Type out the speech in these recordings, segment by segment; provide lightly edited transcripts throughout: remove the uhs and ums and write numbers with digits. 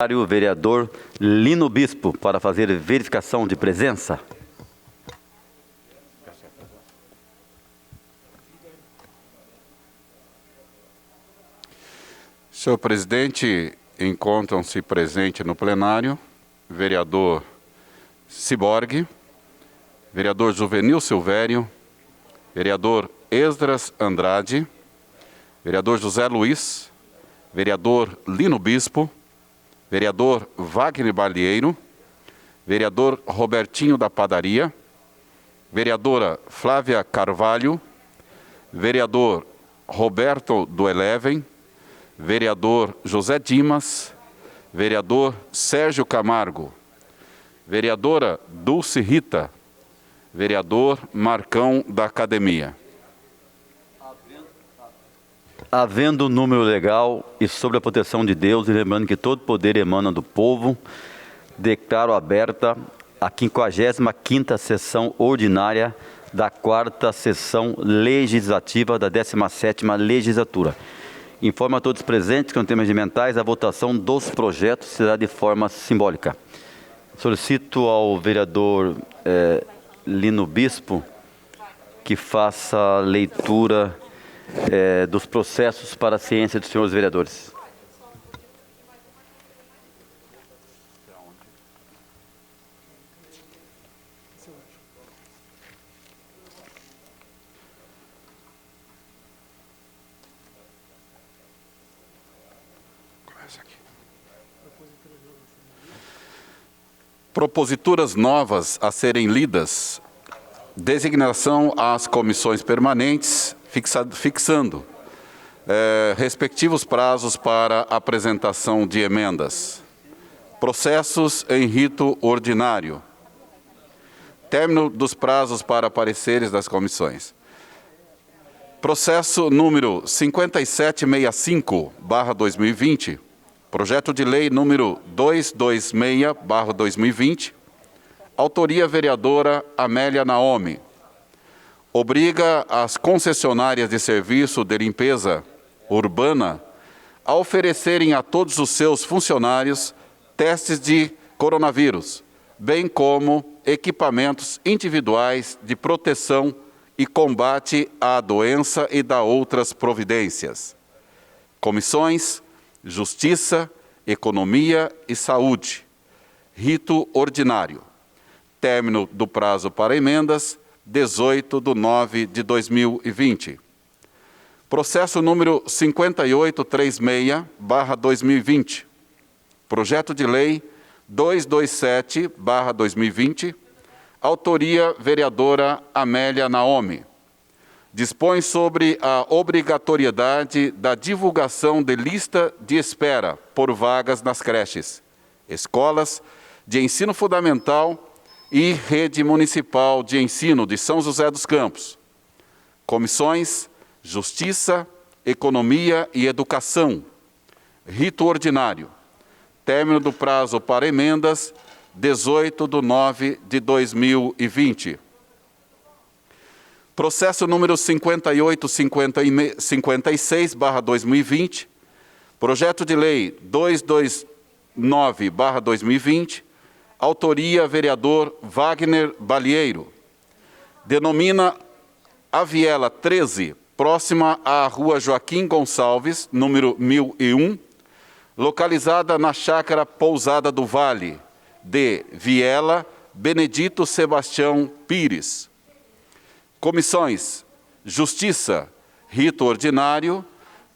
O vereador Lino Bispo, para fazer verificação de presença. Senhor presidente, encontram-se presentes no plenário vereador Ciborgue, vereador Juvenil Silvério, vereador Esdras Andrade, vereador José Luiz, vereador Lino Bispo, vereador Wagner Balieiro, vereador Robertinho da Padaria, vereadora Flávia Carvalho, vereador Roberto do Eleven, vereador José Dimas, vereador Sérgio Camargo, vereadora Dulce Rita, vereador Marcão da Academia. Havendo número legal e sobre a proteção de Deus, e lembrando que todo poder emana do povo, declaro aberta a 55ª sessão ordinária da 4ª sessão legislativa da 17ª legislatura. Informo a todos presentes que no tema regimentais a votação dos projetos será de forma simbólica. Solicito ao vereador Lino Bispo que faça a leitura dos processos para a ciência dos senhores vereadores. Proposituras novas a serem lidas. Designação às comissões permanentes, fixando respectivos prazos para apresentação de emendas. Processos em rito ordinário. Término dos prazos para pareceres das comissões. Processo número 5765/2020, projeto de lei número 226/2020, autoria vereadora Amélia Naomi. Obriga as concessionárias de serviço de limpeza urbana a oferecerem a todos os seus funcionários testes de coronavírus, bem como equipamentos individuais de proteção e combate à doença e da outras providências. Comissões: Justiça, Economia e Saúde. Rito ordinário. Término do prazo para emendas, 18/9/2020. Processo número 5836/2020. Projeto de lei 227/2020. Autoria vereadora Amélia Naomi. Dispõe sobre a obrigatoriedade da divulgação de lista de espera por vagas nas creches, escolas de ensino fundamental e Rede Municipal de Ensino de São José dos Campos. Comissões: Justiça, Economia e Educação. Rito ordinário. Término do prazo para emendas, 18/9/2020. Processo número 5856/2020. Projeto de lei 229/2020. Autoria vereador Wagner Balieiro. Denomina a Viela 13, próxima à Rua Joaquim Gonçalves, número 1001, localizada na Chácara Pousada do Vale, de Viela Benedito Sebastião Pires. Comissões: Justiça, rito ordinário,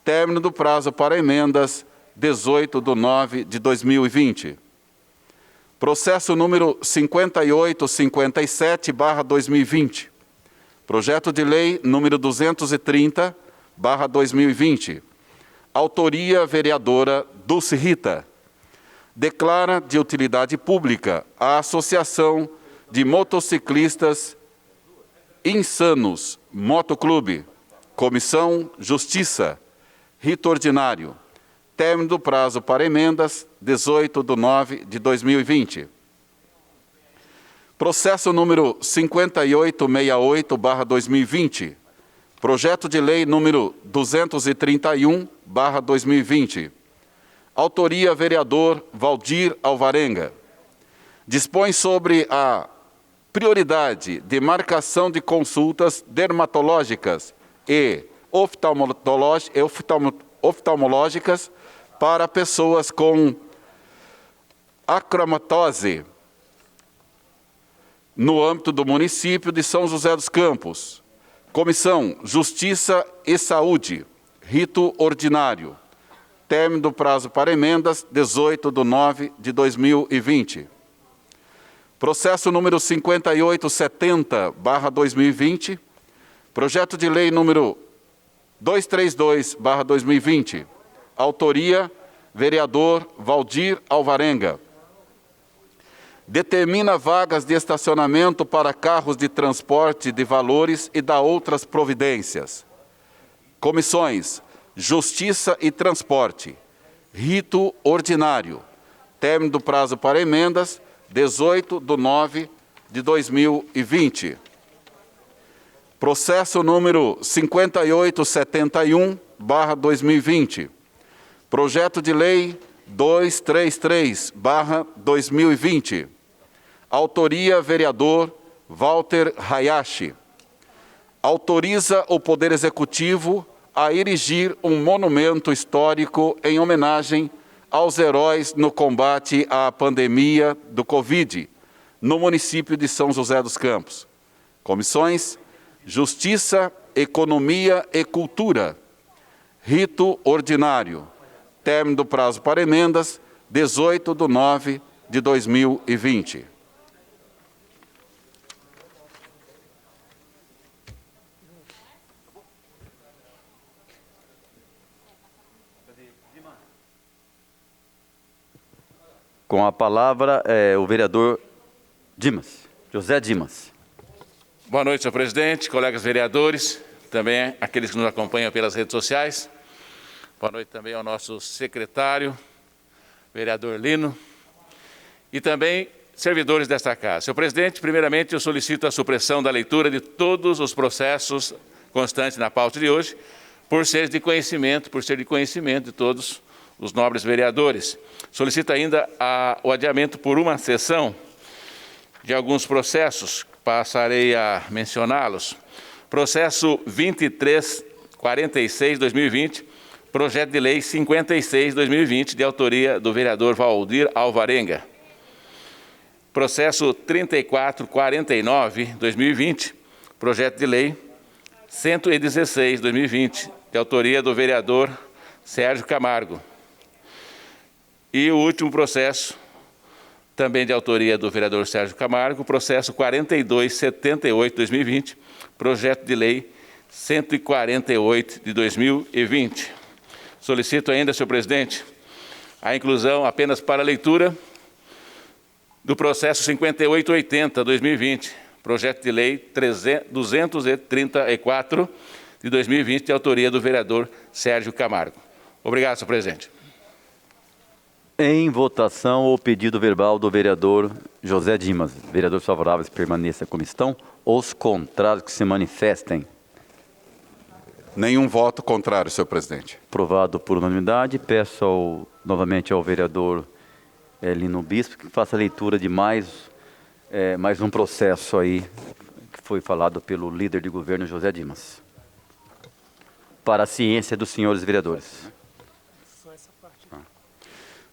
término do prazo para emendas, 18/9/2020. Processo número 5857/2020. Projeto de lei número 230/2020. Autoria vereadora Dulce Rita. Declara de utilidade pública a Associação de Motociclistas Insanos Motoclube. Comissão: Justiça. Rito ordinário. Término do prazo para emendas, 18/9/2020. Processo número 5868/2020. Projeto de lei número 231/2020. Autoria, vereador Valdir Alvarenga. Dispõe sobre a prioridade de marcação de consultas dermatológicas e oftalmológicas para pessoas com acromatose no âmbito do município de São José dos Campos. Comissão Justiça e Saúde, rito ordinário. Término do prazo para emendas, 18/9/2020. Processo número 5870/2020. Projeto de lei número 232/2020. Autoria, vereador Valdir Alvarenga. Determina vagas de estacionamento para carros de transporte de valores e dá outras providências. Comissões Justiça e Transporte, rito ordinário. Término do prazo para emendas, 18/9/2020. Processo número 5871/2020. Projeto de lei 233/2020. Autoria, vereador Walter Hayashi. Autoriza o Poder Executivo a erigir um monumento histórico em homenagem aos heróis no combate à pandemia do Covid, no município de São José dos Campos. Comissões Justiça, Economia e Cultura. Rito ordinário. Término do prazo para emendas, 18/9/2020. Com a palavra, o vereador Dimas, José Dimas. Boa noite, senhor presidente, colegas vereadores, também aqueles que nos acompanham pelas redes sociais. Boa noite também ao nosso secretário, vereador Lino, e também servidores desta casa. Senhor presidente, primeiramente eu solicito a supressão da leitura de todos os processos constantes na pauta de hoje, por ser de conhecimento de todos os nobres vereadores. Solicito ainda o adiamento por uma sessão de alguns processos, passarei a mencioná-los. Processo 2346/2020, projeto de lei 56/2020, de autoria do vereador Valdir Alvarenga. Processo 3449/2020, projeto de lei 116/2020, de autoria do vereador Sérgio Camargo. E o último processo, também de autoria do vereador Sérgio Camargo, processo 4278/2020, projeto de lei 148/2020. Solicito ainda, senhor presidente, a inclusão apenas para leitura do processo 5880/2020, projeto de lei 234 de 2020, de autoria do vereador Sérgio Camargo. Obrigado, senhor presidente. Em votação, o pedido verbal do vereador José Dimas. Vereadores favoráveis permaneçam como estão. Os contrários que se manifestem. Nenhum voto contrário, senhor presidente. Aprovado por unanimidade. Peço novamente ao vereador Lino Bispo que faça a leitura de mais um processo aí que foi falado pelo líder de governo José Dimas. Para a ciência dos senhores vereadores.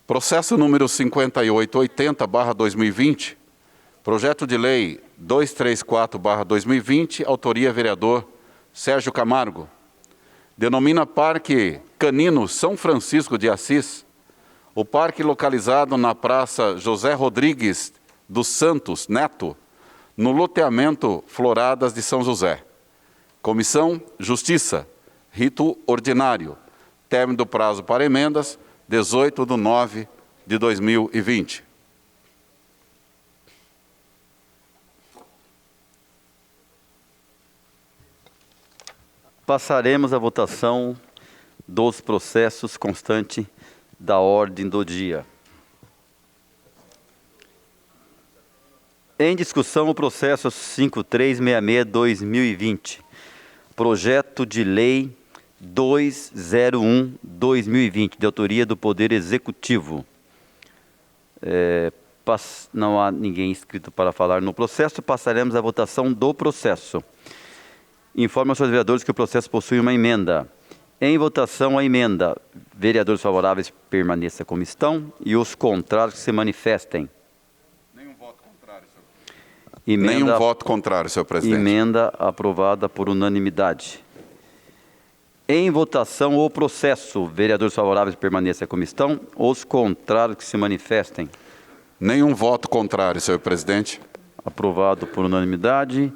Processo número 5880/2020, projeto de lei 234/2020, autoria vereador Sérgio Camargo. Denomina Parque Canino São Francisco de Assis, o parque localizado na Praça José Rodrigues dos Santos Neto, no loteamento Floradas de São José. Comissão Justiça, rito ordinário. Término do prazo para emendas, 18/9/2020. Passaremos à votação dos processos constantes da ordem do dia. Em discussão, o processo 5366/2020, projeto de lei 201/2020, de autoria do Poder Executivo. Não há ninguém inscrito para falar no processo, passaremos à votação do processo. Informo aos senhores vereadores que o processo possui uma emenda. Em votação, a emenda. Vereadores favoráveis permaneçam como estão e os contrários que se manifestem. Nenhum voto contrário, senhor presidente. Emenda, Nenhum voto contrário, senhor presidente. emenda aprovada por unanimidade. Em votação, o processo. Vereadores favoráveis permaneçam como estão, os contrários que se manifestem. Nenhum voto contrário, senhor presidente. Aprovado por unanimidade.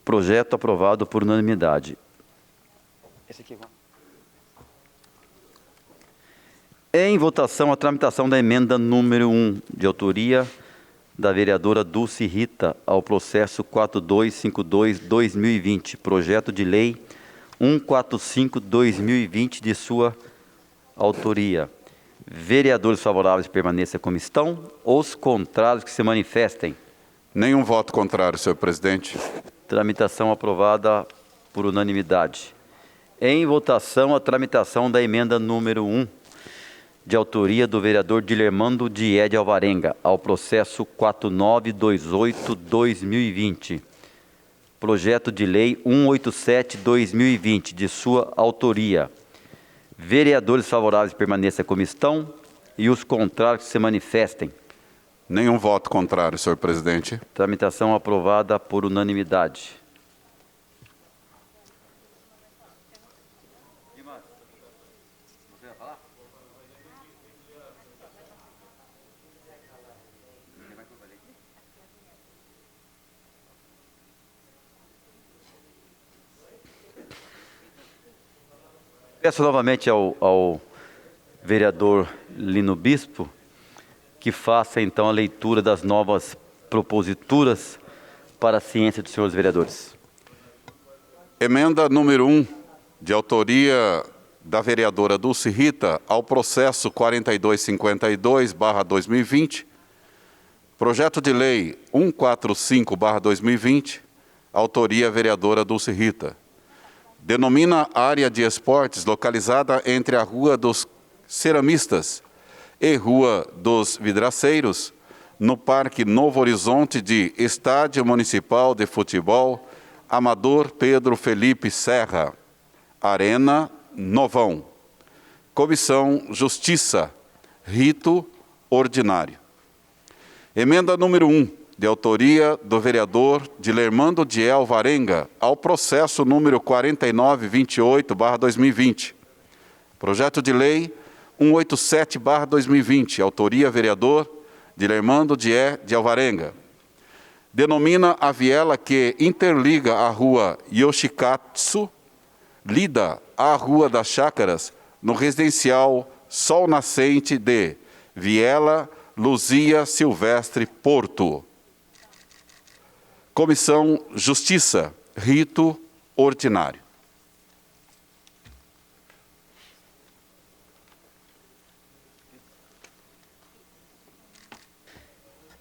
Projeto aprovado por unanimidade. Esse aqui, em votação, a tramitação da emenda número 1, de autoria da vereadora Dulce Rita, ao processo 4252/2020, projeto de lei 145/2020, de sua autoria. Vereadores favoráveis permaneçam como estão, os contrários que se manifestem. Nenhum voto contrário, senhor presidente. Tramitação aprovada por unanimidade. Em votação, a tramitação da emenda número 1, de autoria do vereador Dilermando Dié de Alvarenga, ao processo 4928/2020. Projeto de lei 187/2020, de sua autoria. Vereadores favoráveis permaneçam como estão e os contrários que se manifestem. Nenhum voto contrário, senhor presidente. Tramitação aprovada por unanimidade. Peço novamente ao vereador Lino Bispo que faça então a leitura das novas proposituras para a ciência dos senhores vereadores. Emenda número 1, de autoria da vereadora Dulce Rita, ao processo 4252/2020, projeto de lei 145/2020, autoria vereadora Dulce Rita. Denomina área de esportes localizada entre a Rua dos Ceramistas e Rua dos Vidraceiros, no Parque Novo Horizonte, de Estádio Municipal de Futebol Amador Pedro Felipe Serra, Arena Novão. Comissão Justiça, rito ordinário. Emenda número 1, de autoria do vereador Dilermando Dié Alvarenga, ao processo número 4928/2020. Projeto de lei 187/2020, autoria vereador Dilermando Dié de Alvarenga. Denomina a viela que interliga a rua Yoshikatsu, lida à Rua das Chácaras, no residencial Sol Nascente de Viela Luzia Silvestre Porto. Comissão Justiça, rito ordinário.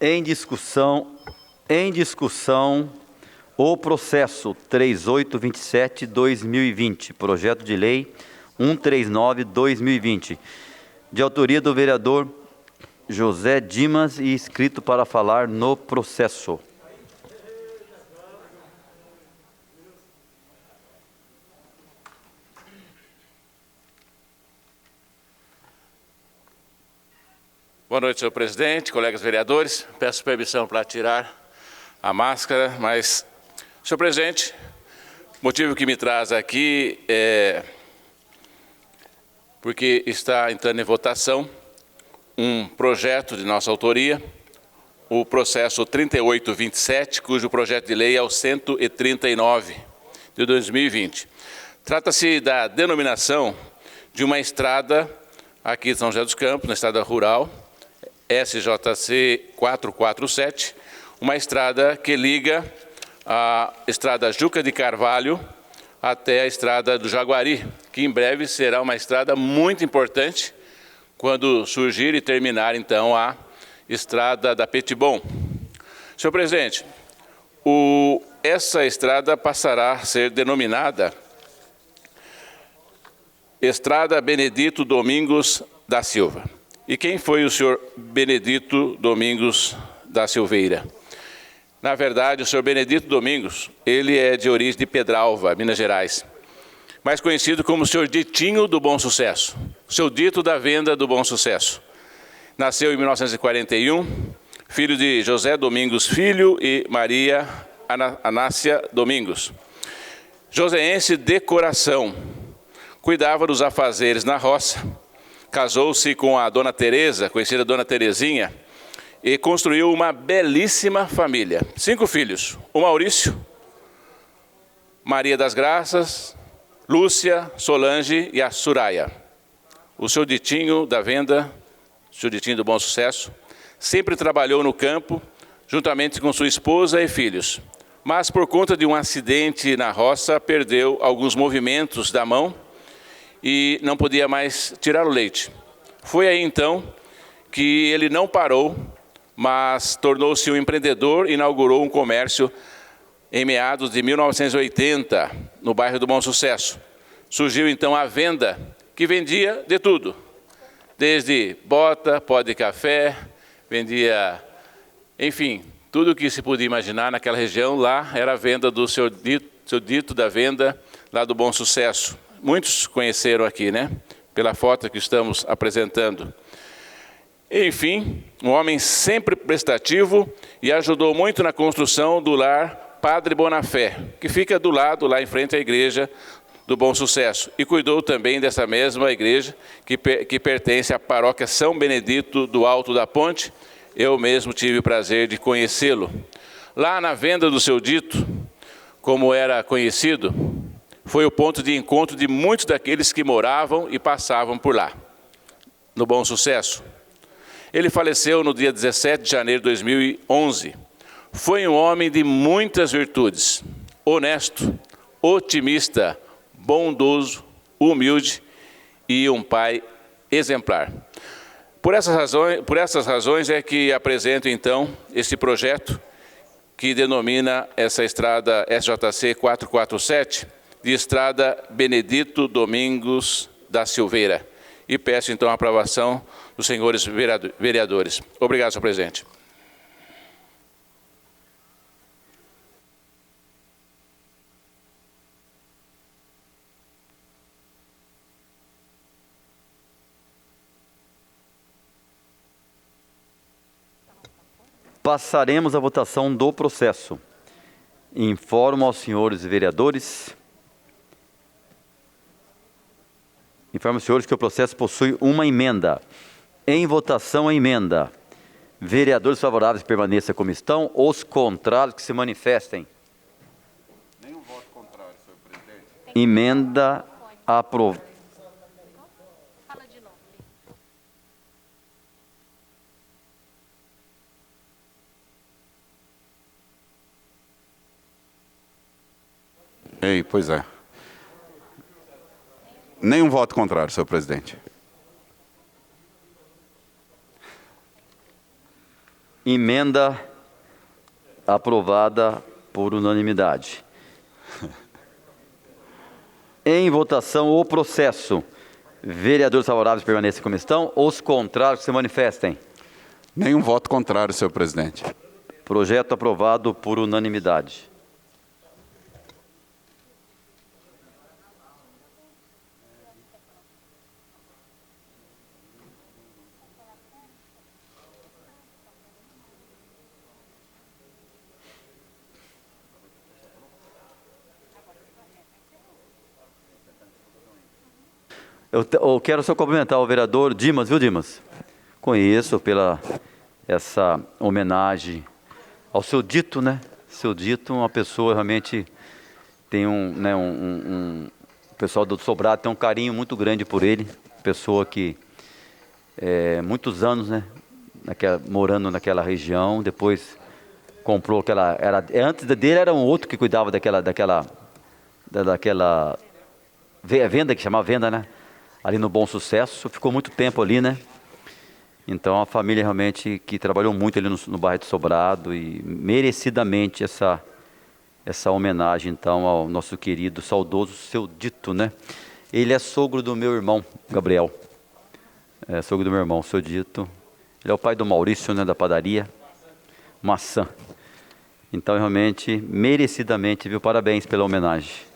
Em discussão, o processo 3827/2020, projeto de lei 139/2020, de autoria do vereador José Dimas e inscrito para falar no processo. Boa noite, senhor presidente, colegas vereadores. Peço permissão para tirar a máscara, mas, senhor presidente, o motivo que me traz aqui é porque está entrando em votação um projeto de nossa autoria, o processo 3827, cujo projeto de lei é o 139 de 2020. Trata-se da denominação de uma estrada aqui de São José dos Campos, na estrada rural, SJC 447, uma estrada que liga a estrada Juca de Carvalho até a estrada do Jaguari, que em breve será uma estrada muito importante quando surgir e terminar, então, a estrada da Petibon. Senhor presidente, essa estrada passará a ser denominada Estrada Benedito Domingos da Silva. E quem foi o senhor Benedito Domingos da Silveira? Na verdade, o senhor Benedito Domingos, ele é de origem de Pedralva, Minas Gerais, mais conhecido como o senhor Ditinho do Bom Sucesso, o seu Dito da Venda do Bom Sucesso. Nasceu em 1941, filho de José Domingos Filho e Maria Anácia Domingos. Joseense de coração, cuidava dos afazeres na roça, casou-se com a Dona Teresa, conhecida Dona Terezinha, e construiu uma belíssima família. 5 filhos, o Maurício, Maria das Graças, Lúcia, Solange e a Soraya. O seu Ditinho da Venda, o seu Ditinho do Bom Sucesso, sempre trabalhou no campo, juntamente com sua esposa e filhos. Mas por conta de um acidente na roça, perdeu alguns movimentos da mão e não podia mais tirar o leite. Foi aí então que ele não parou, mas tornou-se um empreendedor e inaugurou um comércio em meados de 1980, no bairro do Bom Sucesso. Surgiu então a Venda, que vendia de tudo, desde bota, pó de café, vendia, enfim, tudo o que se podia imaginar naquela região. Lá era a venda do seu dito da Venda, lá do Bom Sucesso. Muitos conheceram aqui, né? Pela foto que estamos apresentando. Enfim, um homem sempre prestativo e ajudou muito na construção do lar Padre Bonafé, que fica do lado, lá em frente à igreja do Bom Sucesso. E cuidou também dessa mesma igreja, que pertence à paróquia São Benedito do Alto da Ponte. Eu mesmo tive o prazer de conhecê-lo. Lá na Venda do seu Dito, como era conhecido, foi o ponto de encontro de muitos daqueles que moravam e passavam por lá, no Bom Sucesso. Ele faleceu no dia 17 de janeiro de 2011. Foi um homem de muitas virtudes, honesto, otimista, bondoso, humilde e um pai exemplar. Por essas razões é que apresento então esse projeto que denomina essa estrada SJC 447 de Estrada Benedito Domingos da Silveira. E peço então a aprovação dos senhores vereadores. Obrigado, senhor presidente. Passaremos à votação do processo. Informo aos senhores vereadores. Informo aos senhores que o processo possui uma emenda. Em votação a emenda. Vereadores favoráveis permaneçam como estão. Os contrários que se manifestem. Nenhum voto contrário, senhor presidente. Emenda aprovada. Pois é. Nenhum voto contrário, senhor presidente. Emenda aprovada por unanimidade. Em votação o processo. Vereadores favoráveis permaneçam como estão. Os contrários que se manifestem. Nenhum voto contrário, senhor presidente. Projeto aprovado por unanimidade. Eu quero só cumprimentar o vereador Dimas, viu, Dimas? Conheço pela essa homenagem ao seu Dito, né? Seu Dito, uma pessoa realmente tem o pessoal do Sobrado tem um carinho muito grande por ele, pessoa que muitos anos, né? Morando naquela região, depois comprou antes dele era um outro que cuidava daquela venda, que chamava Venda, né? Ali no Bom Sucesso, ficou muito tempo ali, né? Então a família realmente que trabalhou muito ali no bairro de Sobrado e merecidamente essa homenagem então ao nosso querido, saudoso seu Dito, né? Ele é sogro do meu irmão, Gabriel. É sogro do meu irmão, seu Dito. Ele é o pai do Maurício, né, da padaria Maçã. Então, realmente, merecidamente, viu? Parabéns pela homenagem.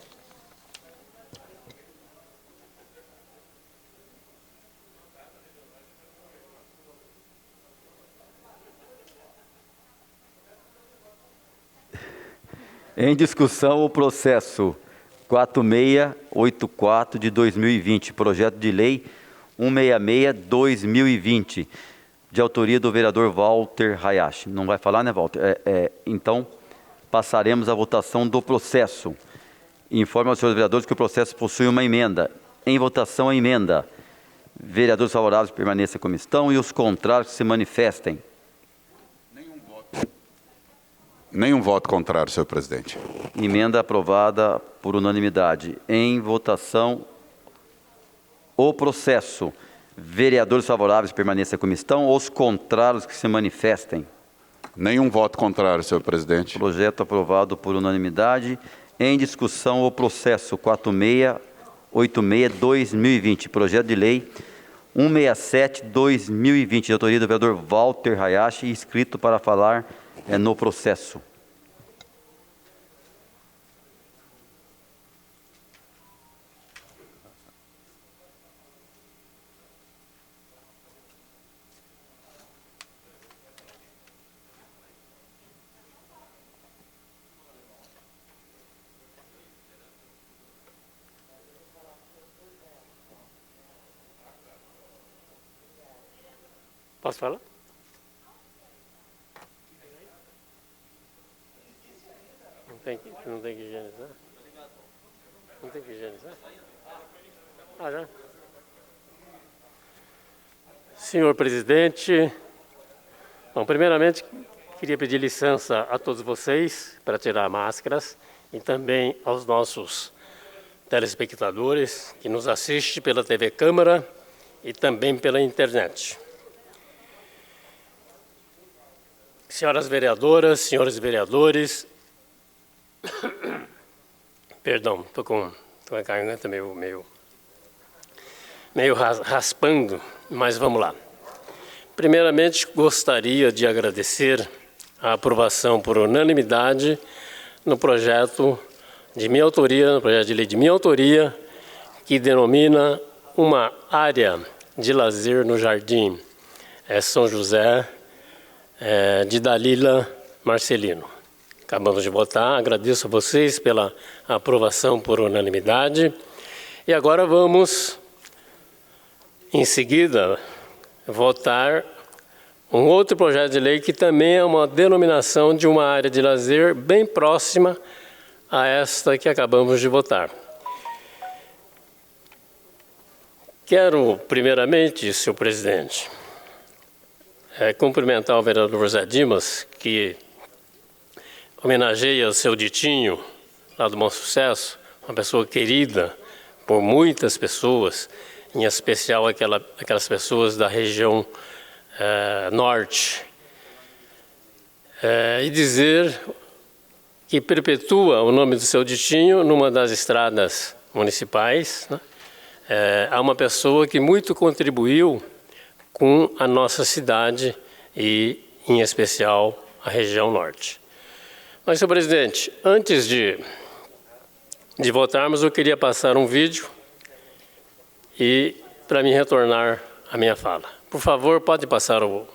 Em discussão, o processo 4684 de 2020, projeto de lei 166/2020, de autoria do vereador Walter Hayashi. Não vai falar, né, Walter? Então, passaremos à votação do processo. Informo aos senhores vereadores que o processo possui uma emenda. Em votação, a emenda. Vereadores favoráveis permaneçam como estão e os contrários que se manifestem. Nenhum voto contrário, senhor presidente. Emenda aprovada por unanimidade. Em votação, o processo. Vereadores favoráveis permaneçam como estão ou os contrários que se manifestem. Nenhum voto contrário, senhor presidente. Projeto aprovado por unanimidade. Em discussão, o processo 4686/2020, projeto de lei 167/2020, de autoria do vereador Walter Hayashi, inscrito para falar no processo. Posso falar? Não tem que higienizar? Não tem que higienizar? Ah, já? Senhor presidente, bom, primeiramente, queria pedir licença a todos vocês para tirar máscaras e também aos nossos telespectadores que nos assistem pela TV Câmara e também pela internet. Senhoras vereadoras, senhores vereadores, perdão, estou com a garganta meio raspando, mas vamos lá. Primeiramente, gostaria de agradecer a aprovação por unanimidade no projeto de minha autoria, no projeto de lei de minha autoria, que denomina uma área de lazer no Jardim São José, de Dalila Marcelino. Acabamos de votar, agradeço a vocês pela aprovação por unanimidade. E agora vamos, em seguida, votar um outro projeto de lei que também é uma denominação de uma área de lazer bem próxima a esta que acabamos de votar. Quero, primeiramente, senhor presidente, cumprimentar o vereador José Dimas, que homenageia o seu Ditinho, lá do Bom Sucesso, uma pessoa querida por muitas pessoas, em especial aquelas pessoas da região norte. E dizer que perpetua o nome do seu Ditinho numa das estradas municipais, né? Há uma pessoa que muito contribuiu com a nossa cidade e, em especial, a região norte. Mas, senhor presidente, antes de votarmos, eu queria passar um vídeo e para me retornar a minha fala. Por favor, pode passar o...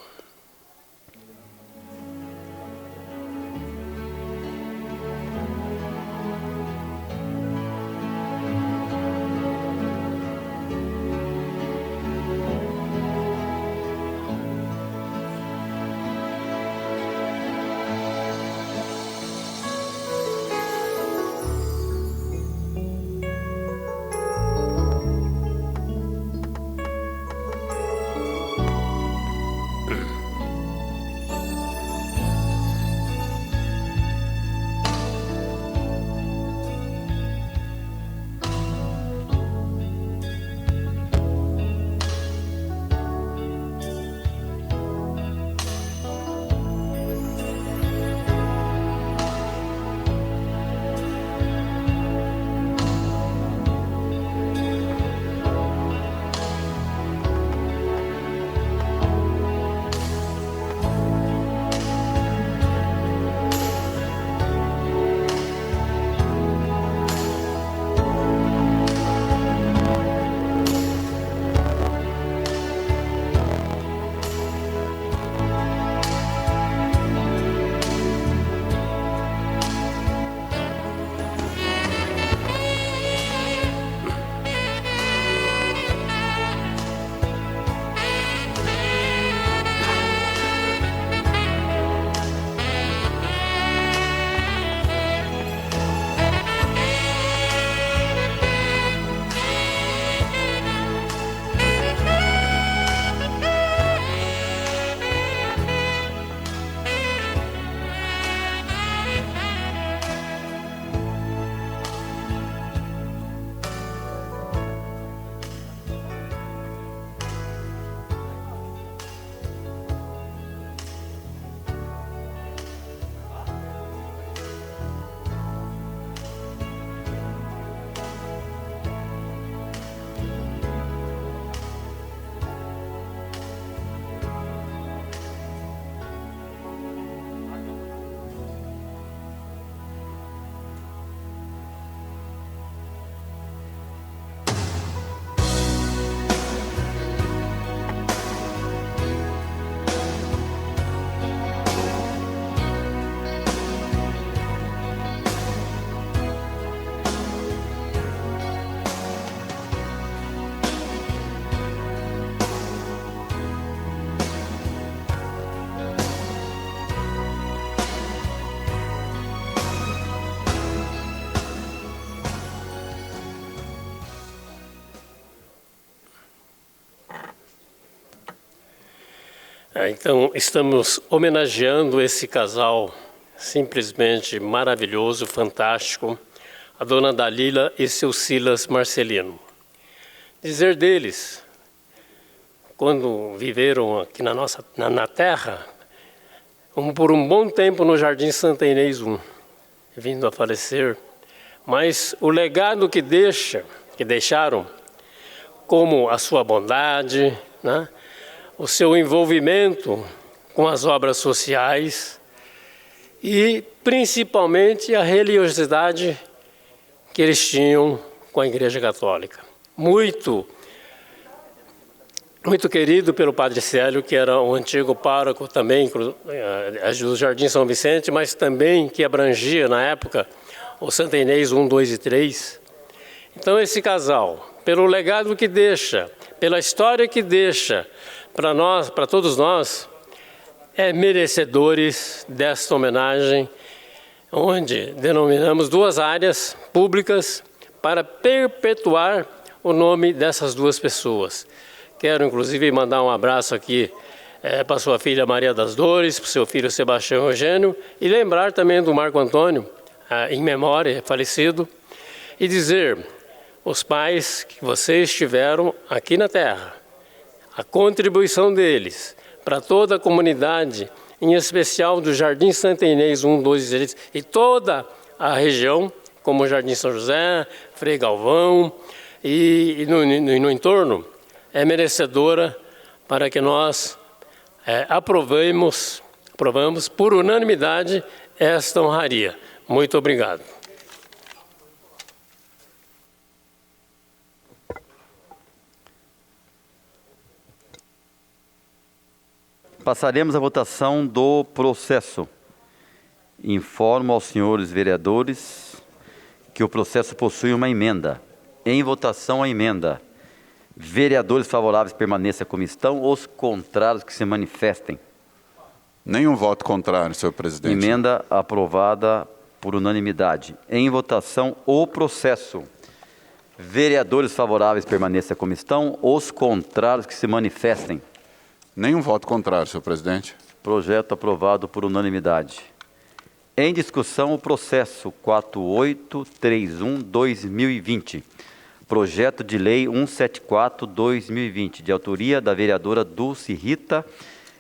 Então, estamos homenageando esse casal simplesmente maravilhoso, fantástico, a dona Dalila e seu Silas Marcelino. Dizer deles, quando viveram aqui na terra, por um bom tempo no Jardim Santa Inês I, vindo a falecer, mas o legado que deixaram, como a sua bondade, né, o seu envolvimento com as obras sociais e principalmente a religiosidade que eles tinham com a Igreja Católica. Muito querido pelo Padre Célio, que era o antigo pároco também do Jardim São Vicente, mas também que abrangia, na época, o Santa Inês 1, 2 e 3. Então, esse casal, pelo legado que deixa, pela história que deixa para nós, para todos nós, é merecedores desta homenagem, onde denominamos 2 áreas públicas para perpetuar o nome dessas 2 pessoas. Quero, inclusive, mandar um abraço aqui para sua filha Maria das Dores, para o seu filho Sebastião Eugênio, e lembrar também do Marco Antônio, em memória, falecido, e dizer, os pais que vocês tiveram aqui na Terra, a contribuição deles para toda a comunidade, em especial do Jardim Santa Inês 1, 2 e 3, e toda a região, como o Jardim São José, Frei Galvão, e no entorno, é merecedora para que nós aprovamos por unanimidade esta honraria. Muito obrigado. Passaremos à votação do processo. Informo aos senhores vereadores que o processo possui uma emenda. Em votação, a emenda. Vereadores favoráveis permaneçam como estão, os contrários que se manifestem. Nenhum voto contrário, senhor presidente. Emenda aprovada por unanimidade. Em votação, o processo. Vereadores favoráveis permaneçam como estão, os contrários que se manifestem. Nenhum voto contrário, senhor presidente. Projeto aprovado por unanimidade. Em discussão, o processo 4831/2020. Projeto de Lei 174/2020, de autoria da vereadora Dulce Rita,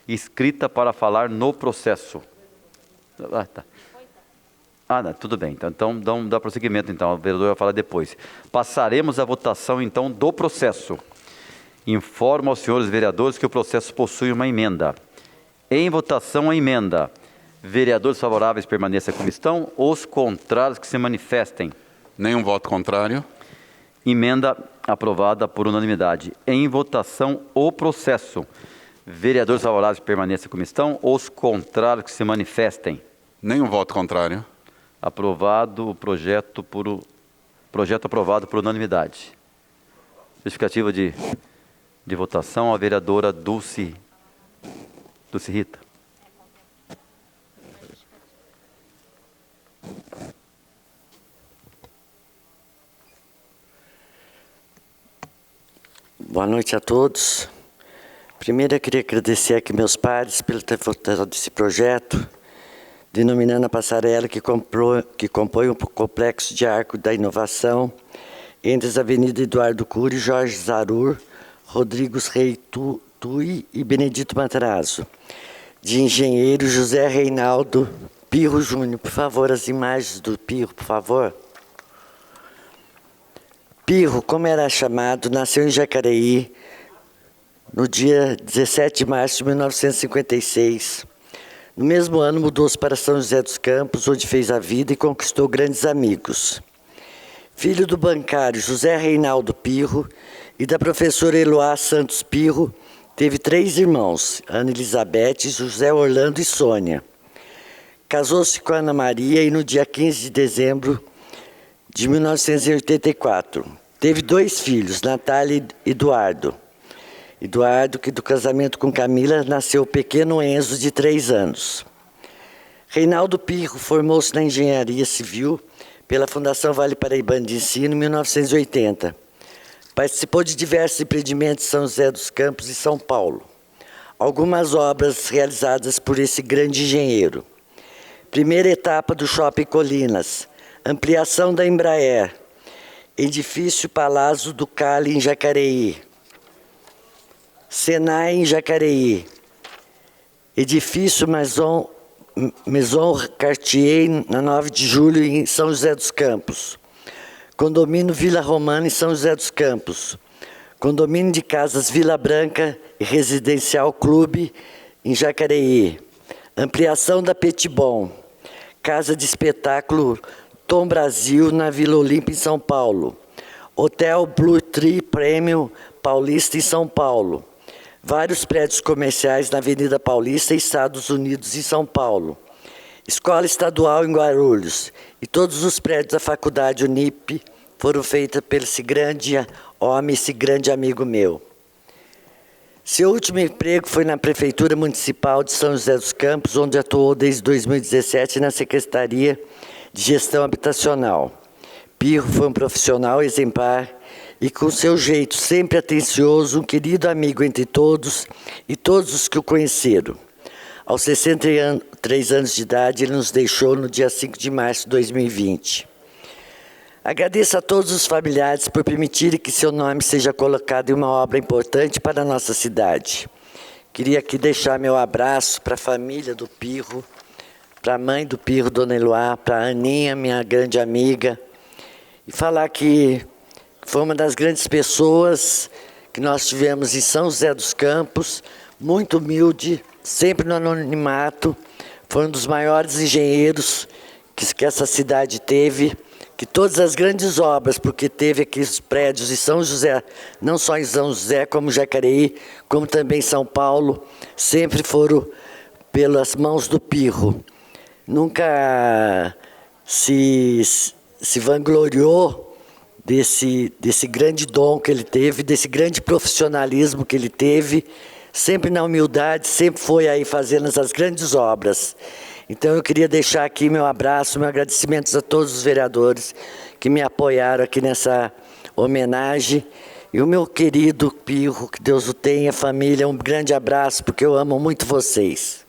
inscrita para falar no processo. Tudo bem. Então dá prosseguimento, então. O vereador vai falar depois. Passaremos à votação, então, do processo. Informo aos senhores vereadores que o processo possui uma emenda. Em votação, a emenda. Vereadores favoráveis permaneçam como estão, os contrários que se manifestem. Nenhum voto contrário. Emenda aprovada por unanimidade. Em votação, o processo. Vereadores favoráveis permaneçam como estão, os contrários que se manifestem. Nenhum voto contrário. Aprovado o projeto aprovado por unanimidade. Justificativa de votação, a vereadora Dulce Rita. Boa noite a todos. Primeiro, eu queria agradecer aqui meus pares pelo ter votado esse projeto, denominando a passarela que compõe o Complexo de Arco da Inovação entre as avenidas Eduardo Cury, Jorge Zarur, Rodrigues Rei Tui e Benedito Matarazzo. De engenheiro José Reinaldo Pirro Júnior. Por favor, as imagens do Pirro, por favor. Pirro, como era chamado, nasceu em Jacareí no dia 17 de março de 1956. No mesmo ano, mudou-se para São José dos Campos, onde fez a vida e conquistou grandes amigos. Filho do bancário José Reinaldo Pirro e da professora Eloá Santos Pirro, teve 3 irmãos, Ana Elizabeth, José Orlando e Sônia. Casou-se com Ana Maria e no dia 15 de dezembro de 1984. Teve 2 filhos, Natália e Eduardo. Eduardo, que do casamento com Camila, nasceu o pequeno Enzo, de 3 anos. Reinaldo Pirro formou-se na engenharia civil pela Fundação Vale Paraibano de Ensino em 1980. Participou de diversos empreendimentos em São José dos Campos e São Paulo. algumas obras realizadas por esse grande engenheiro. Primeira etapa do Shopping Colinas, ampliação da Embraer, edifício Palácio do Cali em Jacareí, Senai em Jacareí, edifício Maison Cartier na 9 de julho em São José dos Campos, condomínio Vila Romana em São José dos Campos, condomínio de casas Vila Branca e Residencial Clube em Jacareí, ampliação da Petibon, casa de espetáculo Tom Brasil na Vila Olímpia em São Paulo, Hotel Blue Tree Premium Paulista em São Paulo, vários prédios comerciais na Avenida Paulista e Estados Unidos em São Paulo, Escola Estadual em Guarulhos, e todos os prédios da Faculdade Unip foram feitos por esse grande homem, esse grande amigo meu. Seu último emprego foi na Prefeitura Municipal de São José dos Campos, onde atuou desde 2017 na Secretaria de Gestão Habitacional. Pirro foi um profissional exemplar e, com seu jeito sempre atencioso, um querido amigo entre todos e todos os que o conheceram. Aos 63 anos de idade, ele nos deixou no dia 5 de março de 2020. Agradeço a todos os familiares por permitirem que seu nome seja colocado em uma obra importante para a nossa cidade. Queria aqui deixar meu abraço para a família do Pirro, para a mãe do Pirro, Dona Eloá, para a Aninha, minha grande amiga, e falar que foi uma das grandes pessoas que nós tivemos em São José dos Campos, muito humilde, sempre no anonimato, foi um dos maiores engenheiros que essa cidade teve, que todas as grandes obras, porque teve aqui os prédios em São José, não só em São José, como Jacareí, como também em São Paulo, sempre foram pelas mãos do Pirro. Nunca se vangloriou desse grande dom que ele teve, desse grande profissionalismo que ele teve, sempre na humildade, sempre foi aí fazendo as grandes obras. Então eu queria deixar aqui meu abraço, meus agradecimentos a todos os vereadores que me apoiaram aqui nessa homenagem. E o meu querido Pirro, que Deus o tenha, família, um grande abraço, porque eu amo muito vocês.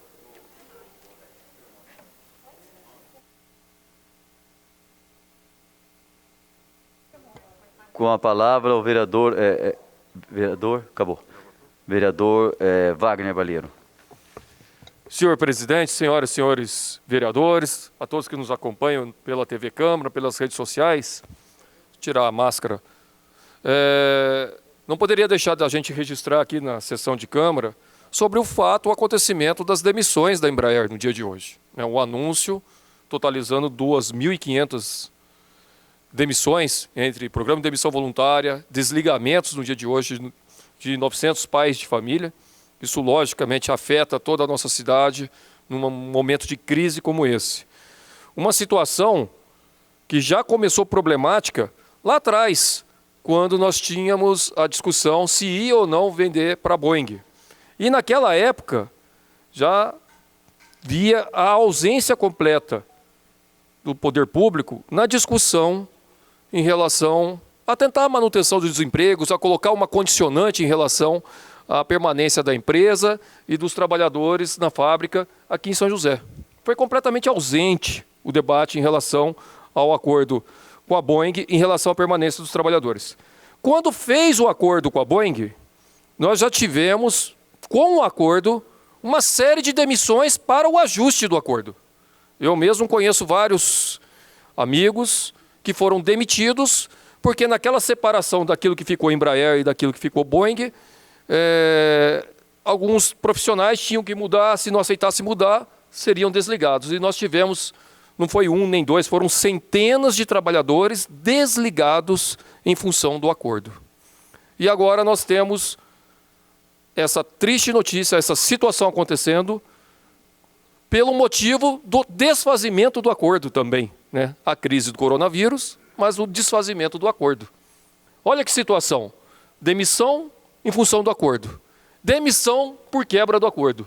Com a palavra o vereador... vereador? Acabou. Vereador Wagner Balheiro. Senhor presidente, senhoras e senhores vereadores, a todos que nos acompanham pela TV Câmara, pelas redes sociais, tirar a máscara. Não poderia deixar de a gente registrar aqui na sessão de Câmara sobre o fato, o acontecimento das demissões da Embraer no dia de hoje. O anúncio totalizando 2.500 demissões, entre programa de demissão voluntária, desligamentos no dia de hoje de 900 pais de família. Isso, logicamente, afeta toda a nossa cidade num momento de crise como esse. Uma situação que já começou problemática lá atrás, quando nós tínhamos a discussão se ia ou não vender para a Boeing. E naquela época, já via a ausência completa do poder público na discussão em relação a tentar a manutenção dos desempregos, a colocar uma condicionante em relação à permanência da empresa e dos trabalhadores na fábrica aqui em São José. Foi completamente ausente o debate em relação ao acordo com a Boeing em relação à permanência dos trabalhadores. Quando fez o acordo com a Boeing, nós já tivemos, com o acordo, uma série de demissões para o ajuste do acordo. Eu mesmo conheço vários amigos que foram demitidos porque naquela separação daquilo que ficou Embraer e daquilo que ficou Boeing, alguns profissionais tinham que mudar, se não aceitasse mudar, seriam desligados. E nós tivemos, não foi um nem dois, foram centenas de trabalhadores desligados em função do acordo. E agora nós temos essa triste notícia, essa situação acontecendo, pelo motivo do desfazimento do acordo também, né? A crise do coronavírus, mas o desfazimento do acordo. Olha que situação, demissão em função do acordo, demissão por quebra do acordo.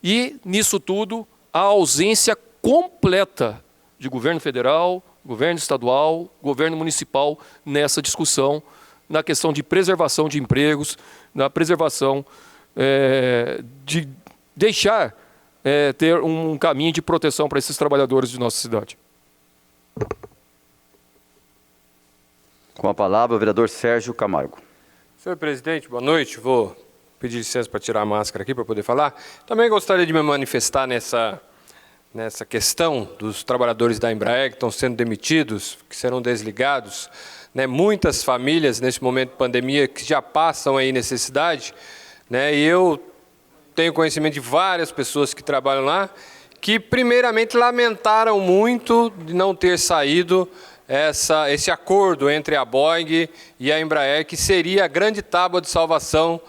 E, nisso tudo, a ausência completa de governo federal, governo estadual, governo municipal nessa discussão, na questão de preservação de empregos, na preservação de deixar ter um caminho de proteção para esses trabalhadores de nossa cidade. Com a palavra, o vereador Sérgio Camargo. Senhor presidente, boa noite. Vou pedir licença para tirar a máscara aqui para poder falar. Também gostaria de me manifestar nessa questão dos trabalhadores da Embraer que estão sendo demitidos, que serão desligados. Né? Muitas famílias, nesse momento de pandemia, que já passam aí necessidade, né? E eu tenho conhecimento de várias pessoas que trabalham lá, que primeiramente lamentaram muito de não ter saído esse acordo entre a Boeing e a Embraer, que seria a grande tábua de salvação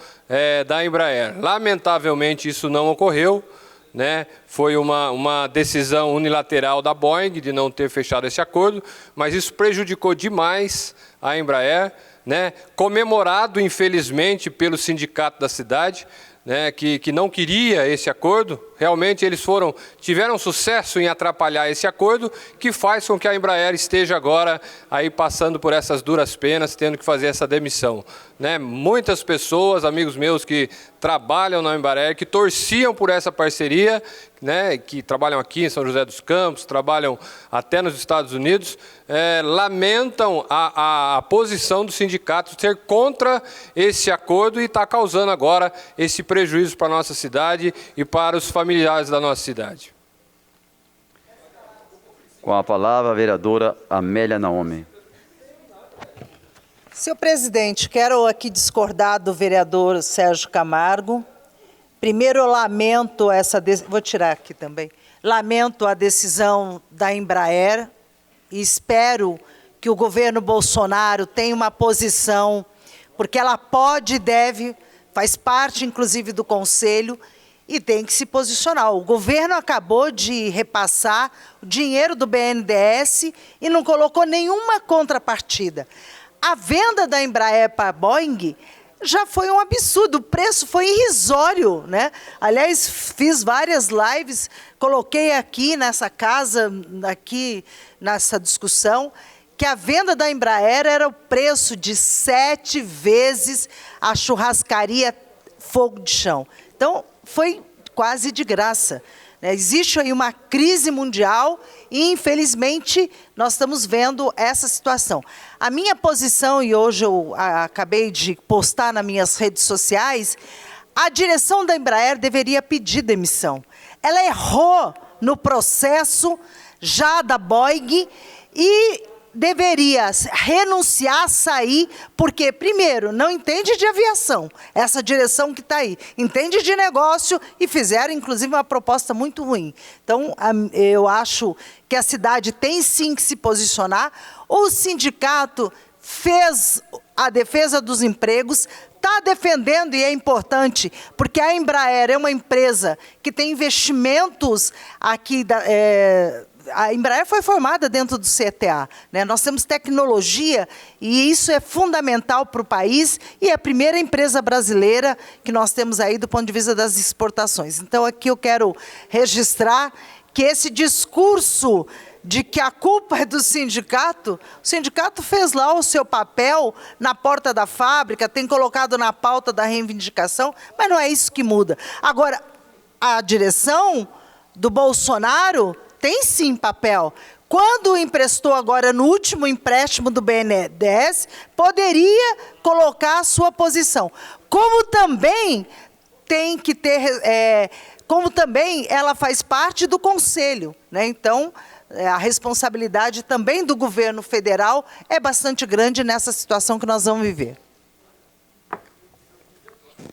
da Embraer. Lamentavelmente isso não ocorreu, né? Foi uma decisão unilateral da Boeing de não ter fechado esse acordo, mas isso prejudicou demais a Embraer, né? Comemorado infelizmente pelo sindicato da cidade, né, que não queria esse acordo. Realmente eles tiveram sucesso em atrapalhar esse acordo, que faz com que a Embraer esteja agora aí passando por essas duras penas, tendo que fazer essa demissão. Né? Muitas pessoas, amigos meus que trabalham na Embraer, que torciam por essa parceria, né, que trabalham aqui em São José dos Campos, trabalham até nos Estados Unidos, lamentam a posição do sindicato ser contra esse acordo e está causando agora esse prejuízo para a nossa cidade e para os familiares da nossa cidade. Com a palavra, a vereadora Amélia Naomi. Senhor presidente, quero aqui discordar do vereador Sérgio Camargo. Primeiro, eu lamento vou tirar aqui também. Lamento a decisão da Embraer e espero que o governo Bolsonaro tenha uma posição, porque ela pode e deve, faz parte inclusive do Conselho, e tem que se posicionar. O governo acabou de repassar o dinheiro do BNDES e não colocou nenhuma contrapartida. A venda da Embraer para a Boeing já foi um absurdo, o preço foi irrisório, né? Aliás, fiz várias lives, coloquei aqui nessa casa, aqui nessa discussão, que a venda da Embraer era o preço de 7 vezes a churrascaria Fogo de Chão. Então, foi quase de graça. Existe aí uma crise mundial e, infelizmente, nós estamos vendo essa situação. A minha posição, e hoje eu acabei de postar nas minhas redes sociais, a direção da Embraer deveria pedir demissão. Ela errou no processo já da Boeing e deveria renunciar, sair, porque, primeiro, não entende de aviação, essa direção que está aí, entende de negócio e fizeram, inclusive, uma proposta muito ruim. Então, eu acho que a cidade tem sim que se posicionar. O sindicato fez a defesa dos empregos, está defendendo, e é importante, porque a Embraer é uma empresa que tem investimentos aqui a Embraer foi formada dentro do CTA, né? Nós temos tecnologia e isso é fundamental para o país e é a primeira empresa brasileira que nós temos aí do ponto de vista das exportações. Então, aqui eu quero registrar que esse discurso de que a culpa é do sindicato, o sindicato fez lá o seu papel na porta da fábrica, tem colocado na pauta da reivindicação, mas não é isso que muda. Agora, a direção do Bolsonaro tem sim papel. Quando emprestou agora no último empréstimo do BNDES, poderia colocar a sua posição. Como também tem que ter, como também ela faz parte do Conselho, né? Então, a responsabilidade também do governo federal é bastante grande nessa situação que nós vamos viver.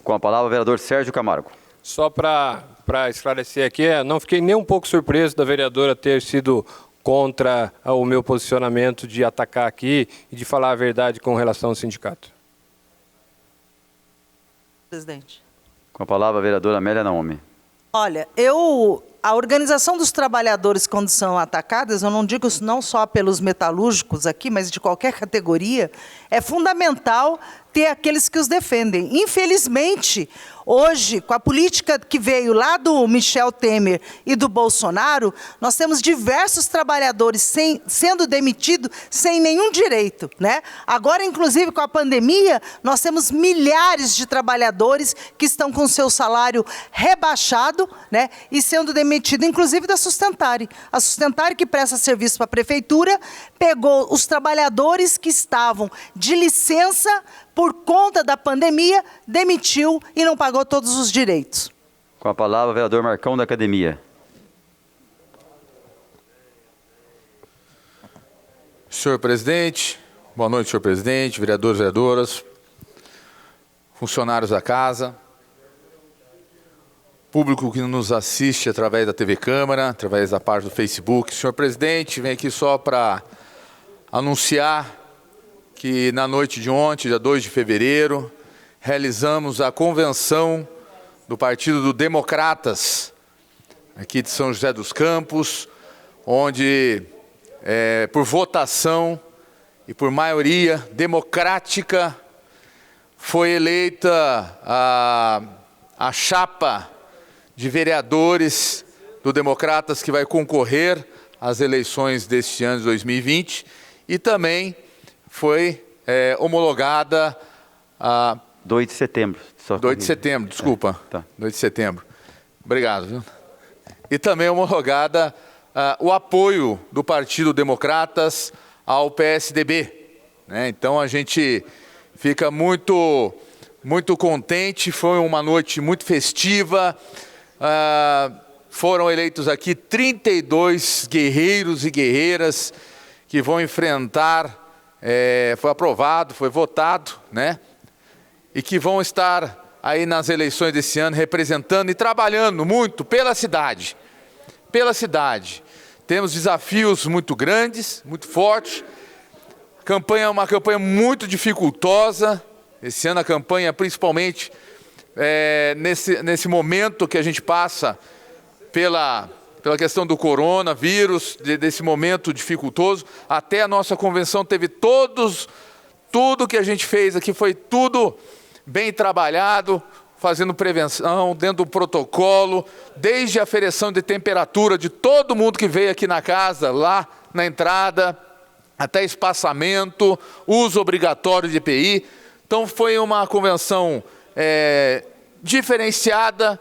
Com a palavra, o vereador Sérgio Camargo. Só para esclarecer aqui, não fiquei nem um pouco surpreso da vereadora ter sido contra o meu posicionamento de atacar aqui e de falar a verdade com relação ao sindicato. Presidente. Com a palavra, a vereadora Amélia Naomi. Olha, eu a organização dos trabalhadores quando são atacadas, eu não digo isso não só pelos metalúrgicos aqui, mas de qualquer categoria, é fundamental ter aqueles que os defendem. Infelizmente, hoje, com a política que veio lá do Michel Temer e do Bolsonaro, nós temos diversos trabalhadores sendo demitidos sem nenhum direito, né? Agora, inclusive, com a pandemia, nós temos milhares de trabalhadores que estão com seu salário rebaixado, né? E sendo demitidos, inclusive da Sustentare. A Sustentare, que presta serviço para a prefeitura, pegou os trabalhadores que estavam de licença por conta da pandemia, demitiu e não pagou todos os direitos. Com a palavra, o vereador Marcão, da Academia. Senhor presidente, boa noite, senhor presidente, vereadores, vereadoras, funcionários da casa, público que nos assiste através da TV Câmara, através da página do Facebook. Senhor presidente, venho aqui só para anunciar que na noite de ontem, dia 2 de fevereiro, realizamos a convenção do Partido do Democratas, aqui de São José dos Campos, onde, por votação e por maioria democrática, foi eleita a chapa de vereadores do Democratas que vai concorrer às eleições deste ano de 2020 e também foi homologada a... 2 de setembro. 2 de setembro, desculpa. Tá. 2 de setembro. Obrigado. Viu? E também homologada o apoio do Partido Democratas ao PSDB. Né? Então a gente fica muito contente, foi uma noite muito festiva. Foram eleitos aqui 32 guerreiros e guerreiras que vão enfrentar, foi aprovado, foi votado, né? E que vão estar aí nas eleições desse ano representando e trabalhando muito pela cidade. Pela cidade. Temos desafios muito grandes, muito fortes. Campanha é uma campanha muito dificultosa. Esse ano a campanha, principalmente nesse momento que a gente passa pela questão do coronavírus, desse momento dificultoso, até a nossa convenção teve tudo que a gente fez aqui foi tudo bem trabalhado, fazendo prevenção, dentro do protocolo, desde a aferição de temperatura de todo mundo que veio aqui na casa, lá na entrada, até espaçamento, uso obrigatório de EPI. Então foi uma convenção diferenciada,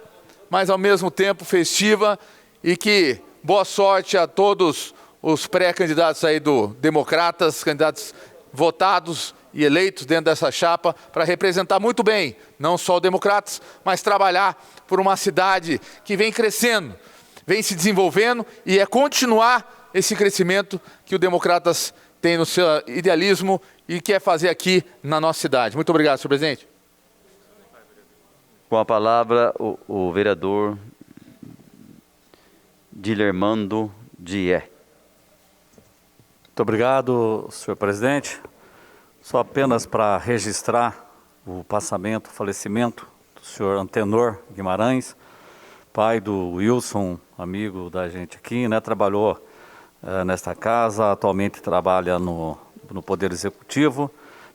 mas ao mesmo tempo festiva, e que boa sorte a todos os pré-candidatos aí do Democratas, candidatos votados e eleitos dentro dessa chapa, para representar muito bem, não só o Democratas, mas trabalhar por uma cidade que vem crescendo, vem se desenvolvendo, e é continuar esse crescimento que o Democratas tem no seu idealismo e quer fazer aqui na nossa cidade. Muito obrigado, senhor presidente. Com a palavra, o vereador Dilermando Dié. Muito obrigado, senhor presidente. Só apenas para registrar o falecimento do senhor Antenor Guimarães, pai do Wilson, amigo da gente aqui, né? Trabalhou nesta casa, atualmente trabalha no Poder Executivo,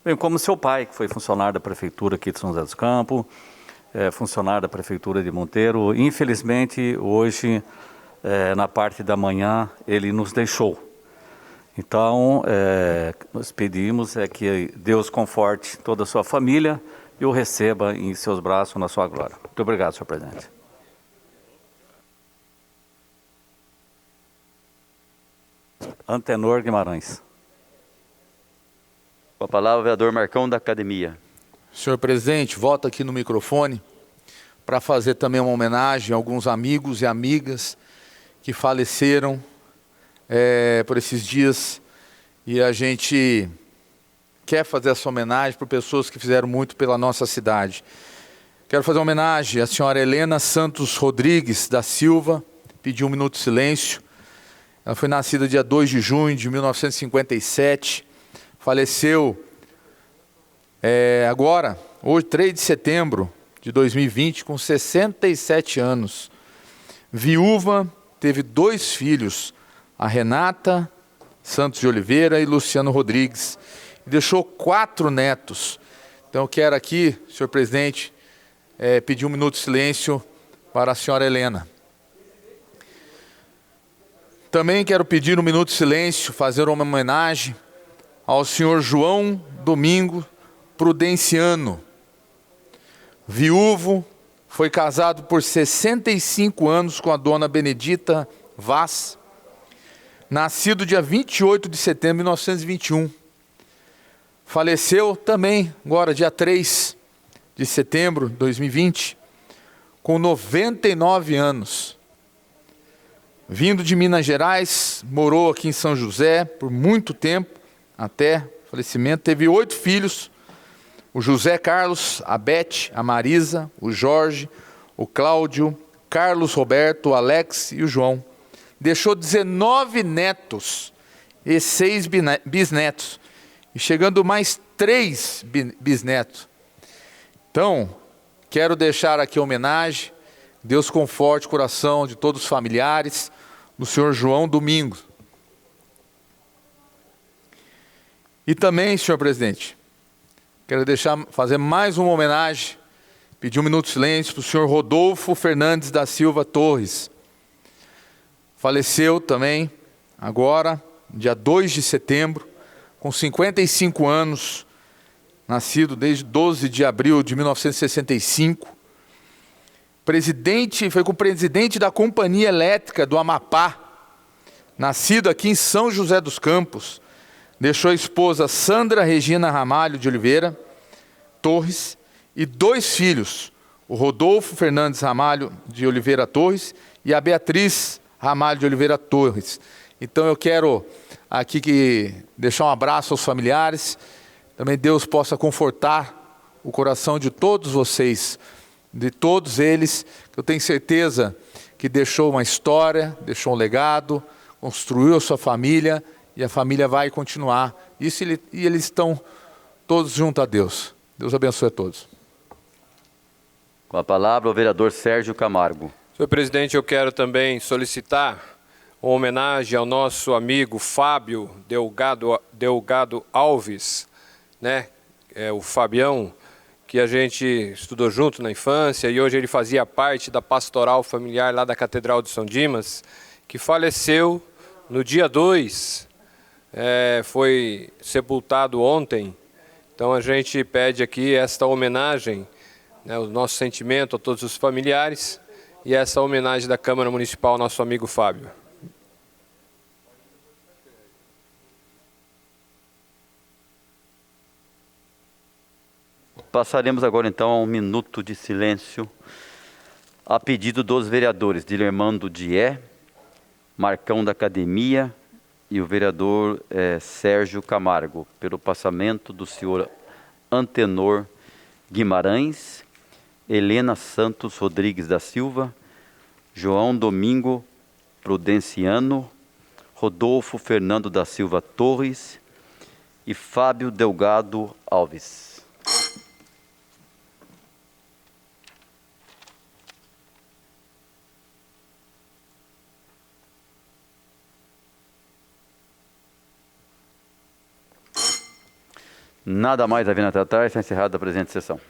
bem como seu pai, que foi funcionário da Prefeitura aqui de São José dos Campos, funcionário da Prefeitura de Monteiro. Infelizmente, hoje, na parte da manhã, ele nos deixou. Então, nós pedimos que Deus conforte toda a sua família e o receba em seus braços na sua glória. Muito obrigado, senhor presidente. Antenor Guimarães. Com a palavra, o vereador Marcão, da Academia. Senhor presidente, volto aqui no microfone para fazer também uma homenagem a alguns amigos e amigas que faleceram por esses dias, e a gente quer fazer essa homenagem por pessoas que fizeram muito pela nossa cidade. Quero fazer uma homenagem à senhora Helena Santos Rodrigues da Silva, pedir um minuto de silêncio. Ela foi nascida dia 2 de junho de 1957, faleceu agora, hoje, 3 de setembro de 2020, com 67 anos. Viúva, teve 2 filhos, a Renata Santos de Oliveira e Luciano Rodrigues. Deixou 4 netos. Então eu quero aqui, senhor presidente, pedir 1 minuto de silêncio para a senhora Helena. Também quero pedir 1 minuto de silêncio, fazer uma homenagem ao senhor João Domingo Prudenciano, viúvo, foi casado por 65 anos com a dona Benedita Vaz, nascido dia 28 de setembro de 1921. Faleceu também, agora dia 3 de setembro de 2020, com 99 anos. Vindo de Minas Gerais, morou aqui em São José por muito tempo, até o falecimento. Teve 8 filhos, o José Carlos, a Bete, a Marisa, o Jorge, o Cláudio, Carlos Roberto, o Alex e o João. Deixou 19 netos e 6 bisnetos, e chegando mais 3 bisnetos. Então, quero deixar aqui a homenagem. Deus conforte o coração de todos os familiares do senhor João Domingos. E também, senhor presidente, quero fazer mais uma homenagem, pedir 1 minuto de silêncio para o senhor Rodolfo Fernandes da Silva Torres. Faleceu também, agora, dia 2 de setembro, com 55 anos, nascido desde 12 de abril de 1965. Foi com o presidente da Companhia Elétrica do Amapá, nascido aqui em São José dos Campos. Deixou a esposa Sandra Regina Ramalho de Oliveira Torres e 2 filhos, o Rodolfo Fernandes Ramalho de Oliveira Torres e a Beatriz Ramalho de Oliveira Torres. Então eu quero aqui deixar um abraço aos familiares. Também Deus possa confortar o coração de todos vocês, de todos eles, que eu tenho certeza que deixou uma história, deixou um legado, construiu a sua família e a família vai continuar. E eles estão todos junto a Deus. Deus abençoe a todos. Com a palavra o vereador Sérgio Camargo. Senhor presidente, eu quero também solicitar uma homenagem ao nosso amigo Fábio Delgado Alves, né? O Fabião, que a gente estudou junto na infância e hoje ele fazia parte da pastoral familiar lá da Catedral de São Dimas, que faleceu no dia 2, foi sepultado ontem. Então a gente pede aqui esta homenagem, né, o nosso sentimento a todos os familiares e essa homenagem da Câmara Municipal ao nosso amigo Fábio. Passaremos agora então a 1 minuto de silêncio a pedido dos vereadores Dilermando Dié, Marcão da Academia e o vereador Sérgio Camargo, pelo passamento do senhor Antenor Guimarães, Helena Santos Rodrigues da Silva, João Domingo Prudenciano, Rodolfo Fernando da Silva Torres e Fábio Delgado Alves. Nada mais havendo a tratar, está encerrada a presente sessão.